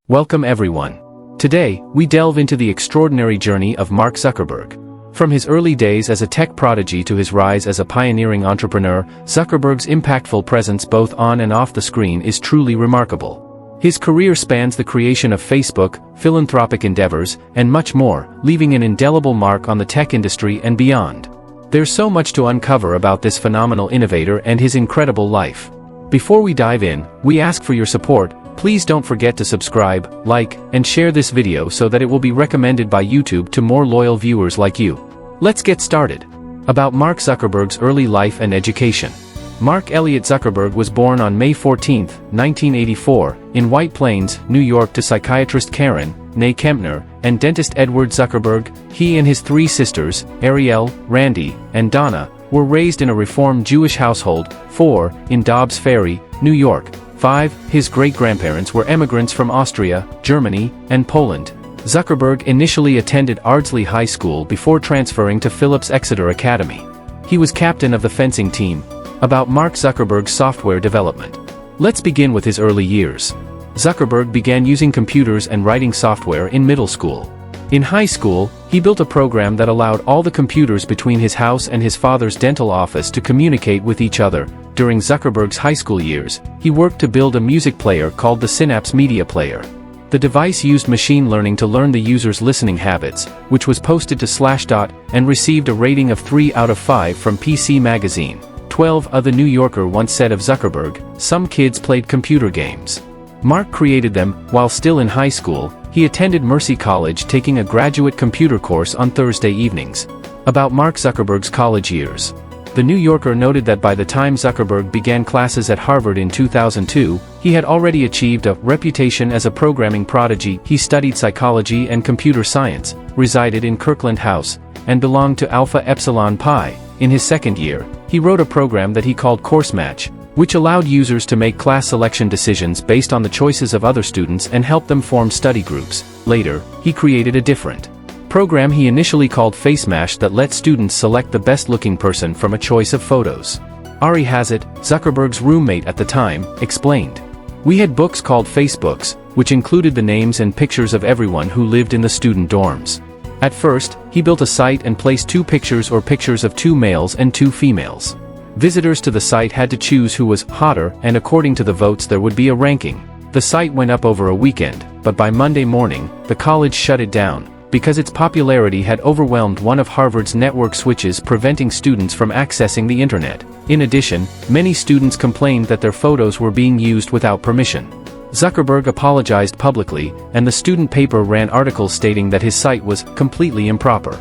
Welcome everyone. Today, we delve into the extraordinary journey of Mark Zuckerberg. From his early days as a tech prodigy to his rise as a pioneering entrepreneur, Zuckerberg's impactful presence both on and off the screen is truly remarkable. His career spans the creation of Facebook, philanthropic endeavors, and much more, leaving an indelible mark on the tech industry and beyond. There's so much to uncover about this phenomenal innovator and his incredible life. Before we dive in, we ask for your support. Please don't forget to subscribe, like, and share this video so that it will be recommended by YouTube to more loyal viewers like you. Let's get started. About Mark Zuckerberg's early life and education. Mark Elliott Zuckerberg was born on May 14, 1984, in White Plains, New York to psychiatrist Karen, née Kempner, and dentist Edward Zuckerberg. He and his three sisters, Ariel, Randy, and Donna, were raised in a Reform Jewish household. 4, in Dobbs Ferry, New York. 5, his great-grandparents were immigrants from Austria, Germany, and Poland. Zuckerberg initially attended Ardsley High School before transferring to Phillips Exeter Academy. He was captain of the fencing team. About Mark Zuckerberg's software development. Let's begin with his early years. Zuckerberg began using computers and writing software in middle school. In high school, he built a program that allowed all the computers between his house and his father's dental office to communicate with each other. During Zuckerberg's high school years, he worked to build a music player called the Synapse Media Player. The device used machine learning to learn the user's listening habits, which was posted to Slashdot and received a rating of 3 out of 5 from PC Magazine. 12. The New Yorker once said of Zuckerberg, "Some kids played computer games. Mark created them." While still in high school, he attended Mercy College taking a graduate computer course on Thursday evenings. About Mark Zuckerberg's college years. The New Yorker noted that by the time Zuckerberg began classes at Harvard in 2002, he had already achieved a reputation as a programming prodigy. He studied psychology and computer science, resided in Kirkland House, and belonged to Alpha Epsilon Pi. In his second year, he wrote a program that he called Course Match, which allowed users to make class selection decisions based on the choices of other students and help them form study groups. Later, he created a different program he initially called FaceMash that let students select the best-looking person from a choice of photos. Ari Hazit, Zuckerberg's roommate at the time, explained, "We had books called Facebooks, which included the names and pictures of everyone who lived in the student dorms. At first, he built a site and placed 2 pictures or pictures of 2 males and 2 females. Visitors to the site had to choose who was hotter, and according to the votes there would be a ranking. The site went up over a weekend, but by Monday morning, the college shut it down, because its popularity had overwhelmed one of Harvard's network switches, preventing students from accessing the internet. In addition, many students complained that their photos were being used without permission. Zuckerberg apologized publicly, and the student paper ran articles stating that his site was completely improper.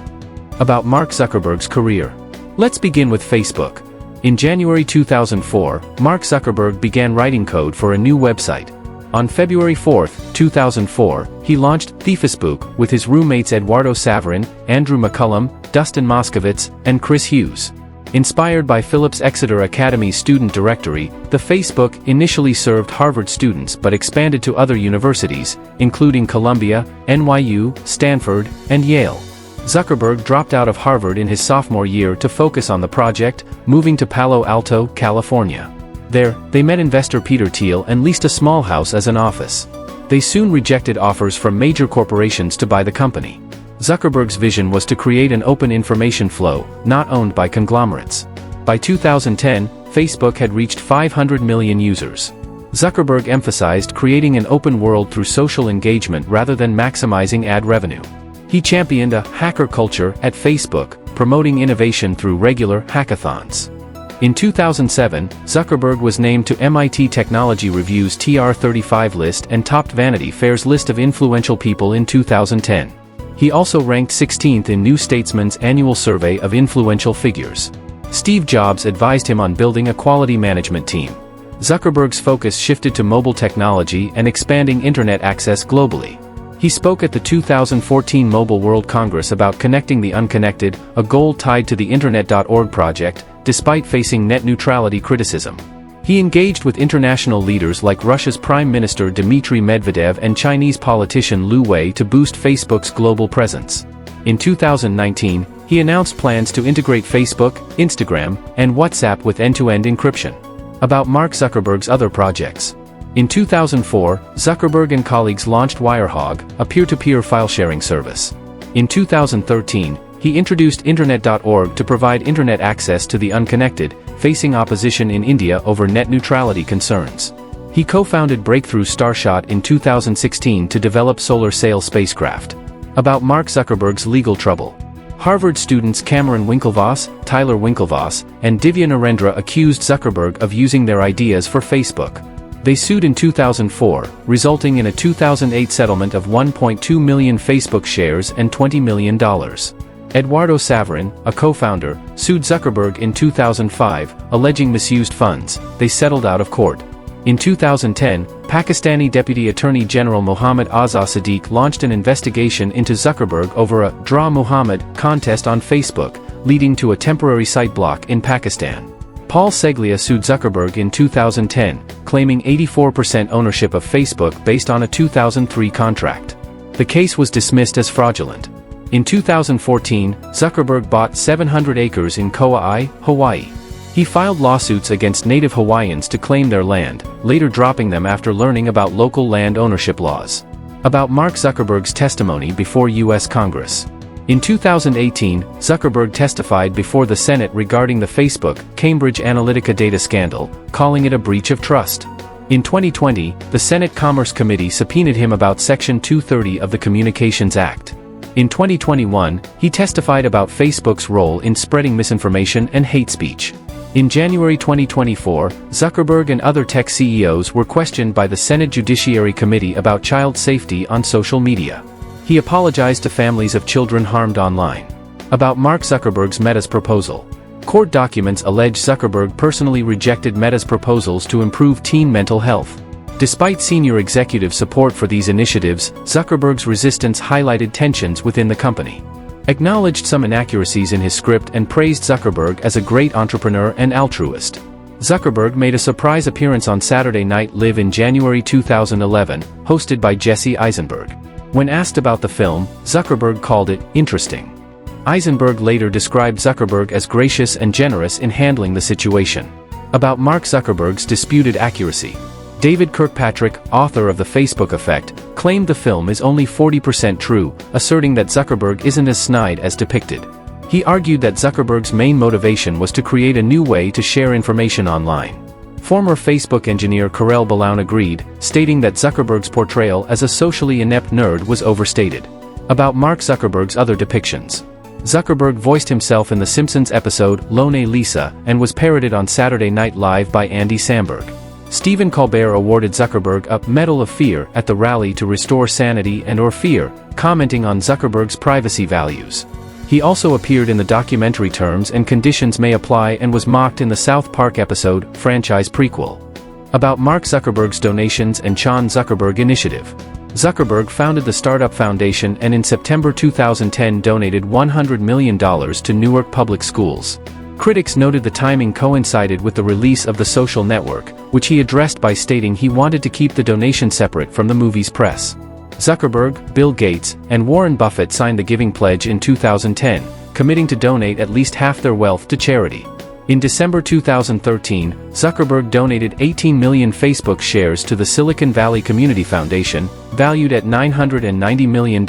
About Mark Zuckerberg's career. Let's begin with Facebook. In January 2004, Mark Zuckerberg began writing code for a new website. On February 4, 2004, he launched Facebook with his roommates Eduardo Saverin, Andrew McCullum, Dustin Moskovitz, and Chris Hughes. Inspired by Phillips Exeter Academy's student directory, the Facebook initially served Harvard students but expanded to other universities, including Columbia, NYU, Stanford, and Yale. Zuckerberg dropped out of Harvard in his sophomore year to focus on the project, moving to Palo Alto, California. There, they met investor Peter Thiel and leased a small house as an office. They soon rejected offers from major corporations to buy the company. Zuckerberg's vision was to create an open information flow, not owned by conglomerates. By 2010, Facebook had reached 500 million users. Zuckerberg emphasized creating an open world through social engagement rather than maximizing ad revenue. He championed a hacker culture at Facebook, promoting innovation through regular hackathons. In 2007, Zuckerberg was named to MIT Technology Review's TR35 list and topped Vanity Fair's list of influential people in 2010. He also ranked 16th in New Statesman's annual survey of influential figures. Steve Jobs advised him on building a quality management team. Zuckerberg's focus shifted to mobile technology and expanding internet access globally. He spoke at the 2014 Mobile World Congress about connecting the unconnected, a goal tied to the Internet.org project, despite facing net neutrality criticism. He engaged with international leaders like Russia's Prime Minister Dmitry Medvedev and Chinese politician Liu Wei to boost Facebook's global presence. In 2019, he announced plans to integrate Facebook, Instagram, and WhatsApp with end-to-end encryption. About Mark Zuckerberg's other projects. In 2004, Zuckerberg and colleagues launched Wirehog, a peer-to-peer file-sharing service. In 2013, he introduced Internet.org to provide internet access to the unconnected, facing opposition in India over net neutrality concerns. He co-founded Breakthrough Starshot in 2016 to develop solar sail spacecraft. About Mark Zuckerberg's legal trouble. Harvard students Cameron Winklevoss, Tyler Winklevoss, and Divya Narendra accused Zuckerberg of using their ideas for Facebook. They sued in 2004, resulting in a 2008 settlement of 1.2 million Facebook shares and $20 million. Eduardo Saverin, a co-founder, sued Zuckerberg in 2005, alleging misused funds. They settled out of court. In 2010, Pakistani Deputy Attorney General Mohammad Azhar Sadiq launched an investigation into Zuckerberg over a "Draw Muhammad" contest on Facebook, leading to a temporary site block in Pakistan. Paul Seglia sued Zuckerberg in 2010, claiming 84% ownership of Facebook based on a 2003 contract. The case was dismissed as fraudulent. In 2014, Zuckerberg bought 700 acres in Kauai, Hawaii. He filed lawsuits against native Hawaiians to claim their land, later dropping them after learning about local land ownership laws. About Mark Zuckerberg's testimony before U.S. Congress. In 2018, Zuckerberg testified before the Senate regarding the Facebook, Cambridge Analytica data scandal, calling it a breach of trust. In 2020, the Senate Commerce Committee subpoenaed him about Section 230 of the Communications Act. In 2021, he testified about Facebook's role in spreading misinformation and hate speech. In January 2024, Zuckerberg and other tech CEOs were questioned by the Senate Judiciary Committee about child safety on social media. He apologized to families of children harmed online. About Mark Zuckerberg's Meta's proposal. Court documents allege Zuckerberg personally rejected Meta's proposals to improve teen mental health. Despite senior executive support for these initiatives, Zuckerberg's resistance highlighted tensions within the company. Acknowledged some inaccuracies in his script and praised Zuckerberg as a great entrepreneur and altruist. Zuckerberg made a surprise appearance on Saturday Night Live in January 2011, hosted by Jesse Eisenberg. When asked about the film, Zuckerberg called it interesting. Eisenberg later described Zuckerberg as gracious and generous in handling the situation. About Mark Zuckerberg's disputed accuracy. David Kirkpatrick, author of The Facebook Effect, claimed the film is only 40% true, asserting that Zuckerberg isn't as snide as depicted. He argued that Zuckerberg's main motivation was to create a new way to share information online. Former Facebook engineer Karel Baloun agreed, stating that Zuckerberg's portrayal as a socially inept nerd was overstated. About Mark Zuckerberg's other depictions. Zuckerberg voiced himself in The Simpsons episode Lone Lisa and was parodied on Saturday Night Live by Andy Samberg. Stephen Colbert awarded Zuckerberg a Medal of Fear at the rally to restore sanity and/or fear, commenting on Zuckerberg's privacy values. He also appeared in the documentary Terms and Conditions May Apply and was mocked in the South Park episode Franchise Prequel. About Mark Zuckerberg's donations and Chan Zuckerberg Initiative. Zuckerberg founded the Startup Foundation and in September 2010 donated $100 million to Newark Public Schools. Critics noted the timing coincided with the release of The Social Network, which he addressed by stating he wanted to keep the donation separate from the movie's press. Zuckerberg, Bill Gates, and Warren Buffett signed the Giving Pledge in 2010, committing to donate at least half their wealth to charity. In December 2013, Zuckerberg donated 18 million Facebook shares to the Silicon Valley Community Foundation, valued at $990 million,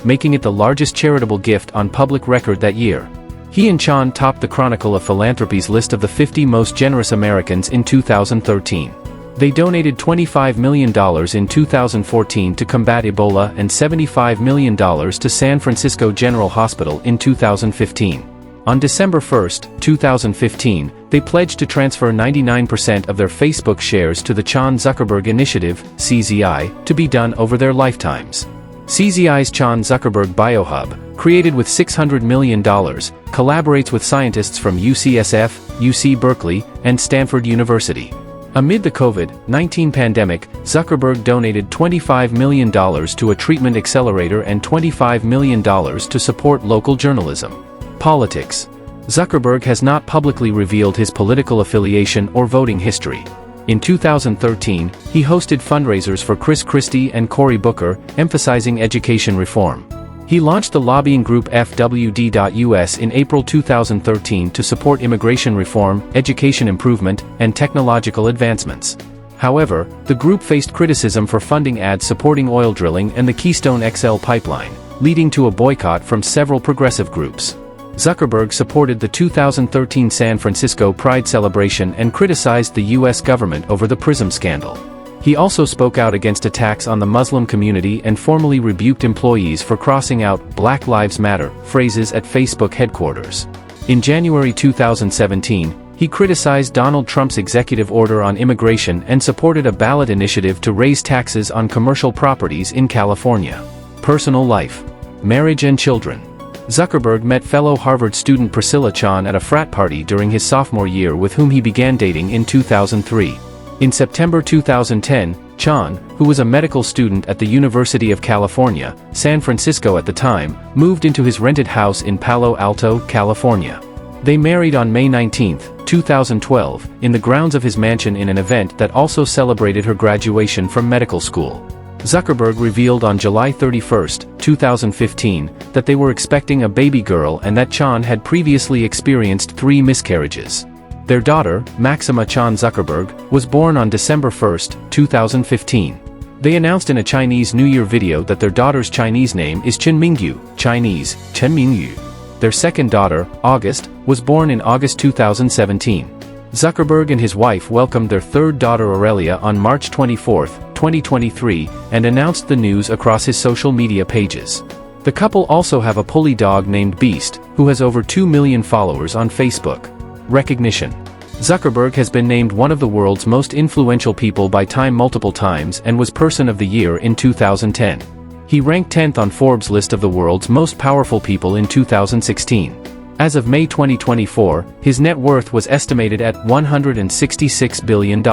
making it the largest charitable gift on public record that year. He and Chan topped the Chronicle of Philanthropy's list of the 50 most generous Americans in 2013. They donated $25 million in 2014 to combat Ebola and $75 million to San Francisco General Hospital in 2015. On December 1, 2015, they pledged to transfer 99% of their Facebook shares to the Chan Zuckerberg Initiative, CZI, to be done over their lifetimes. CZI's Chan Zuckerberg BioHub, created with $600 million, collaborates with scientists from UCSF, UC Berkeley, and Stanford University. Amid the COVID-19 pandemic, Zuckerberg donated $25 million to a treatment accelerator and $25 million to support local journalism. Politics. Zuckerberg has not publicly revealed his political affiliation or voting history. In 2013, he hosted fundraisers for Chris Christie and Cory Booker, emphasizing education reform. He launched the lobbying group FWD.US in April 2013 to support immigration reform, education improvement, and technological advancements. However, the group faced criticism for funding ads supporting oil drilling and the Keystone XL pipeline, leading to a boycott from several progressive groups. Zuckerberg supported the 2013 San Francisco Pride celebration and criticized the U.S. government over the PRISM scandal. He also spoke out against attacks on the Muslim community and formally rebuked employees for crossing out "Black Lives Matter" phrases at Facebook headquarters. In January 2017, he criticized Donald Trump's executive order on immigration and supported a ballot initiative to raise taxes on commercial properties in California. Personal life. Marriage and children. Zuckerberg met fellow Harvard student Priscilla Chan at a frat party during his sophomore year, with whom he began dating in 2003. In September 2010, Chan, who was a medical student at the University of California, San Francisco at the time, moved into his rented house in Palo Alto, California. They married on May 19, 2012, in the grounds of his mansion in an event that also celebrated her graduation from medical school. Zuckerberg revealed on July 31, 2015, that they were expecting a baby girl and that Chan had previously experienced 3 miscarriages. Their daughter, Maxima Chan Zuckerberg, was born on December 1, 2015. They announced in a Chinese New Year video that their daughter's Chinese name is Chen Mingyu, Chinese, Chen Mingyu. Their second daughter, August, was born in August 2017. Zuckerberg and his wife welcomed their third daughter Aurelia on March 24, 2023, and announced the news across his social media pages. The couple also have a pulley dog named Beast, who has over 2 million followers on Facebook. Recognition. Zuckerberg has been named one of the world's most influential people by Time multiple times and was Person of the Year in 2010. He ranked 10th on Forbes' list of the world's most powerful people in 2016. As of May 2024, his net worth was estimated at $166 billion.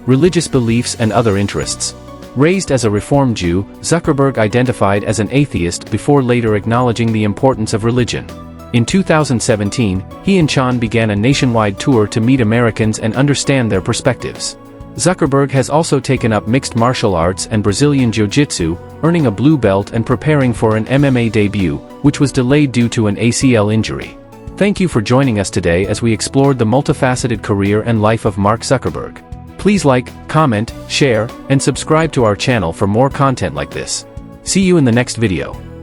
Religious beliefs and other interests. Raised as a Reform Jew, Zuckerberg identified as an atheist before later acknowledging the importance of religion. In 2017, he and Chan began a nationwide tour to meet Americans and understand their perspectives. Zuckerberg has also taken up mixed martial arts and Brazilian Jiu-Jitsu, earning a blue belt and preparing for an MMA debut, which was delayed due to an ACL injury. Thank you for joining us today as we explored the multifaceted career and life of Mark Zuckerberg. Please like, comment, share, and subscribe to our channel for more content like this. See you in the next video.